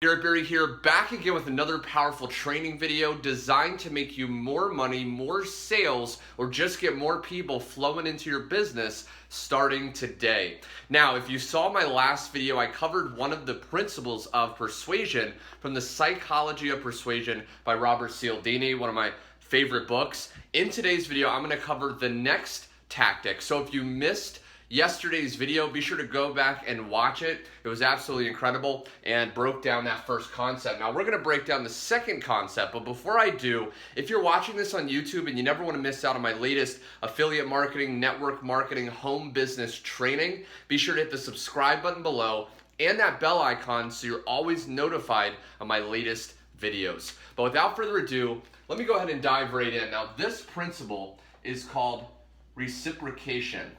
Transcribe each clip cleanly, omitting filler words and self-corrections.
Garrett here, back again with another powerful training video designed to make you more money, more sales, or just get more people flowing into your business starting today. Now, if you saw my last video, I covered one of the principles of persuasion from The Psychology of Persuasion by Robert Cialdini, one of my favorite books. In today's video, I'm going to cover the next tactic. So if you missed yesterday's video, be sure to go back and watch it. It was absolutely incredible and broke down that first concept. Now we're going to break down the second concept, but before I do, if you're watching this on YouTube and you never want to miss out on my latest affiliate marketing, network marketing, home business training, be sure to hit the subscribe button below and that bell icon so you're always notified of my latest videos. But without further ado, let me go ahead and dive right in. Now this principle is called reciprocation.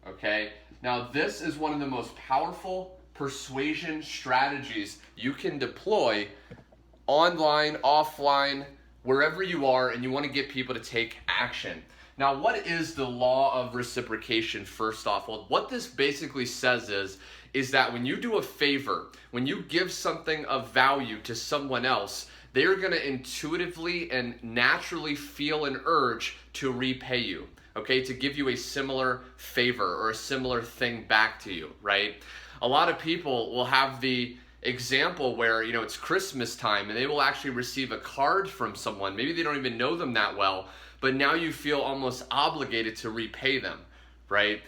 Okay, now this is one of the most powerful persuasion strategies you can deploy online, offline, wherever you are, and you want to get people to take action. Now, what is the law of reciprocation first off? Well, what this basically says is that when you do a favor, when you give something of value to someone else, they're going to intuitively and naturally feel an urge to repay you. Okay, to give you a similar favor or a similar thing back to you, right? A lot of people will have the example where, it's Christmas time and they will actually receive a card from someone. Maybe they don't even know them that well, but now you feel almost obligated to repay them, right?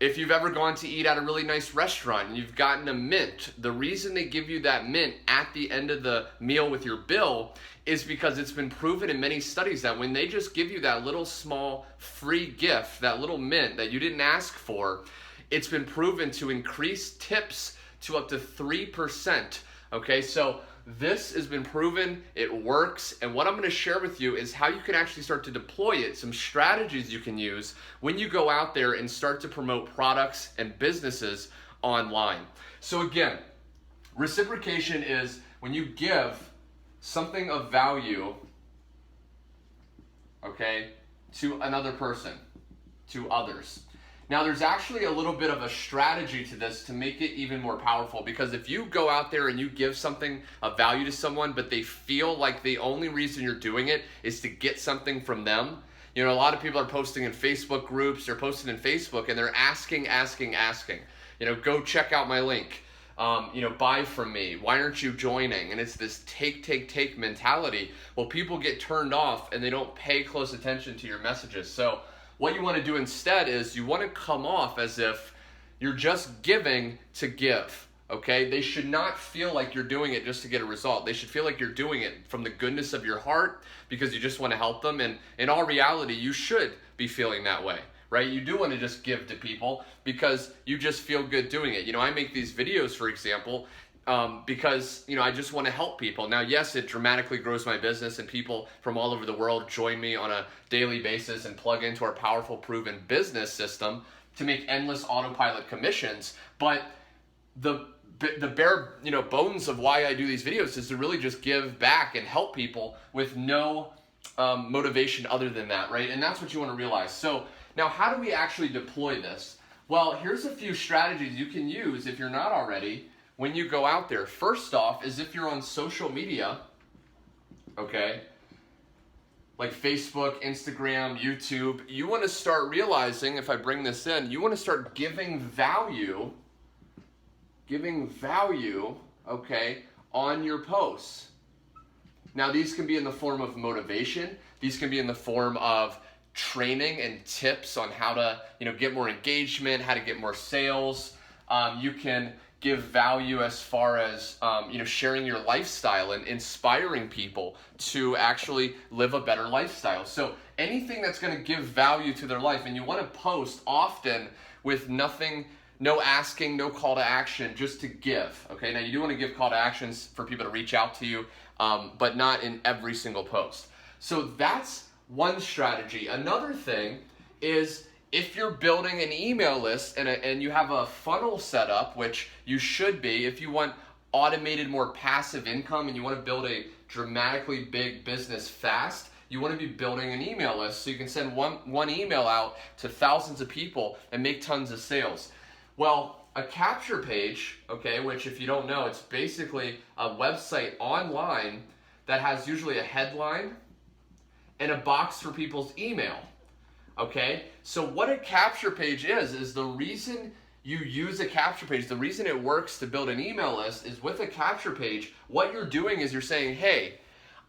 If you've ever gone to eat at a really nice restaurant and you've gotten a mint, the reason they give you that mint at the end of the meal with your bill is because it's been proven in many studies that when they just give you that little small free gift, that little mint that you didn't ask for, it's been proven to increase tips to up to 3%. Okay, so this has been proven, it works, and what I'm going to share with you is how you can actually start to deploy it, some strategies you can use when you go out there and start to promote products and businesses online. So again, reciprocation is when you give something of value, okay, to another person, to others. Now there's actually a little bit of a strategy to this to make it even more powerful, because if you go out there and you give something of value to someone but they feel like the only reason you're doing it is to get something from them, a lot of people are posting in Facebook groups, they're posting in Facebook and they're asking, go check out my link, buy from me, why aren't you joining? And it's this take mentality. Well, people get turned off and they don't pay close attention to your messages. So what you want to do instead is you want to come off as if you're just giving to give, okay? They should not feel like you're doing it just to get a result. They should feel like you're doing it from the goodness of your heart because you just want to help them. And in all reality, you should be feeling that way, right? You do want to just give to people because you just feel good doing it. I make these videos, for example, because I just want to help people. Now, yes, it dramatically grows my business and people from all over the world join me on a daily basis and plug into our powerful, proven business system to make endless autopilot commissions. But the bare bones of why I do these videos is to really just give back and help people with no motivation other than that, right? And that's what you want to realize. So now, how do we actually deploy this? Well, here's a few strategies you can use if you're not already when you go out there. First off is if you're on social media, okay, like Facebook, Instagram, YouTube, you want to start realizing, if I bring this in, you want to start giving value, okay, on your posts. Now, these can be in the form of motivation. These can be in the form of training and tips on how to, get more engagement, how to get more sales. You can give value as far as sharing your lifestyle and inspiring people to actually live a better lifestyle. So anything that's going to give value to their life, and you want to post often with nothing, no asking, no call to action, just to give. Okay, now you do want to give call to actions for people to reach out to you, but not in every single post. So that's one strategy. Another thing is, if you're building an email list and you have a funnel set up, which you should be, if you want automated, more passive income and you want to build a dramatically big business fast, you want to be building an email list so you can send one email out to thousands of people and make tons of sales. Well, a capture page, okay, which if you don't know, it's basically a website online that has usually a headline and a box for people's email, okay? So what a capture page is the reason you use a capture page, the reason it works to build an email list is with a capture page, what you're doing is you're saying, hey,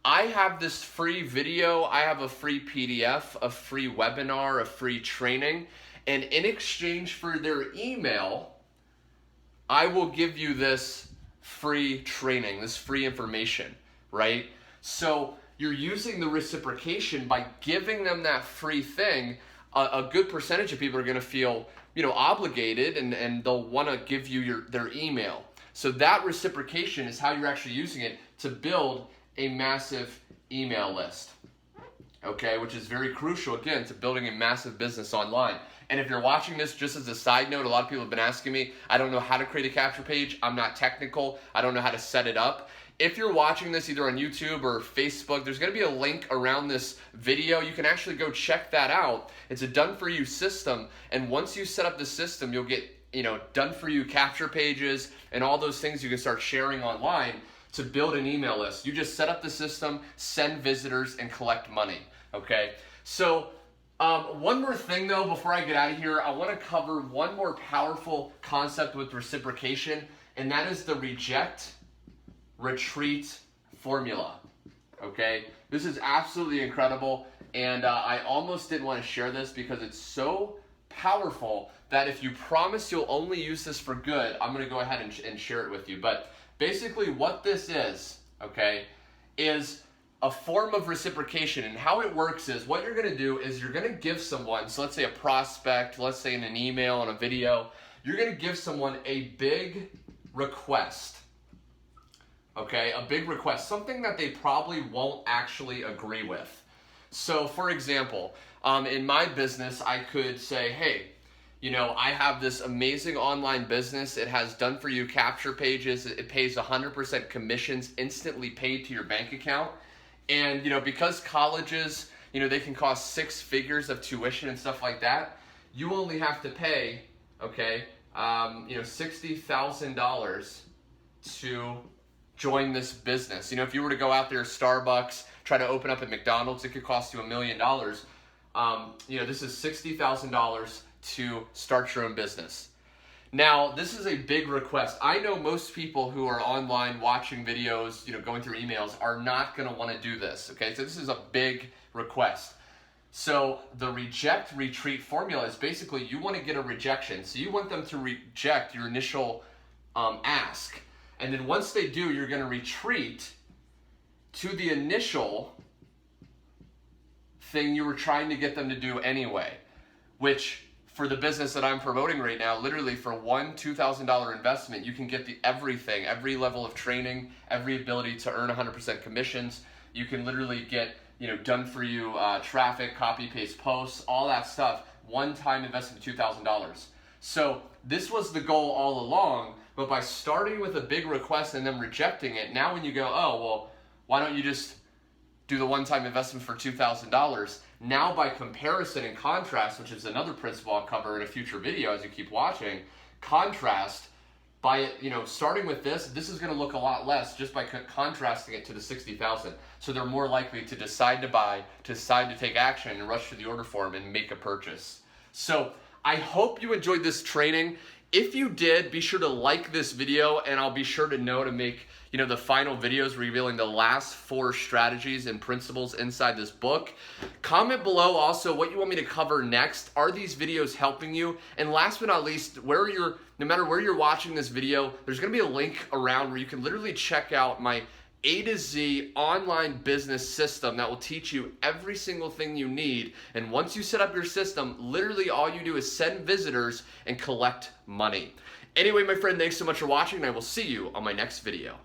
I have this free video, I have a free PDF, a free webinar, a free training, and in exchange for their email, I will give you this free training, this free information, right? So you're using the reciprocation by giving them that free thing. A good percentage of people are going to feel, obligated, and they'll want to give you their email. So that reciprocation is how you're actually using it to build a massive email list, okay, which is very crucial, again, to building a massive business online. And if you're watching this, just as a side note, a lot of people have been asking me, I don't know how to create a capture page. I'm not technical. I don't know how to set it up. If you're watching this either on YouTube or Facebook, there's going to be a link around this video. You can actually go check that out. It's a done-for-you system. And once you set up the system, you'll get, done-for-you capture pages and all those things you can start sharing online to build an email list. You just set up the system, send visitors, and collect money, okay? So one more thing though, before I get out of here, I want to cover one more powerful concept with reciprocation, and that is the reject, retreat formula, okay? This is absolutely incredible, and I almost didn't want to share this because it's so powerful that if you promise you'll only use this for good, I'm going to go ahead and share it with you. But basically what this is, okay, is a form of reciprocation. And how it works is what you're going to do is you're going to give someone, so let's say a prospect, let's say in an email, on a video, you're going to give someone a big request. Okay, a big request, something that they probably won't actually agree with. So for example, in my business, I could say, hey, I have this amazing online business. It has done-for-you capture pages. It pays 100% commissions instantly paid to your bank account. And, because colleges, they can cost 6 figures of tuition and stuff like that, you only have to pay, okay, $60,000 to join this business. If you were to go out there, Starbucks, try to open up at McDonald's, it could cost you $1 million. This is $60,000 to start your own business. Now, this is a big request. I know most people who are online watching videos, going through emails, are not going to want to do this, okay? So this is a big request. So the reject, retreat formula is basically you want to get a rejection. So you want them to reject your initial ask. And then once they do, you're going to retreat to the initial thing you were trying to get them to do anyway, which for the business that I'm promoting right now, literally for one $2,000 investment, you can get everything, every level of training, every ability to earn 100% commissions. You can literally get, done for you traffic, copy, paste posts, all that stuff, one-time investment of $2,000. So this was the goal all along, but by starting with a big request and then rejecting it, now when you go, oh, well, why don't you just do the one-time investment for $2,000? Now by comparison and contrast, which is another principle I'll cover in a future video as you keep watching, contrast by starting with this is going to look a lot less just by contrasting it to the 60,000. So they're more likely to decide to buy, to decide to take action and rush to the order form and make a purchase. So I hope you enjoyed this training. If you did, be sure to like this video, and I'll be sure to know to make the final videos revealing the last 4 strategies and principles inside this book. Comment below also what you want me to cover next. Are these videos helping you? And last but not least, no matter where you're watching this video, there's going to be a link around where you can literally check out my A to Z online business system that will teach you every single thing you need. And once you set up your system, literally all you do is send visitors and collect money. Anyway, my friend, thanks so much for watching, and I will see you on my next video.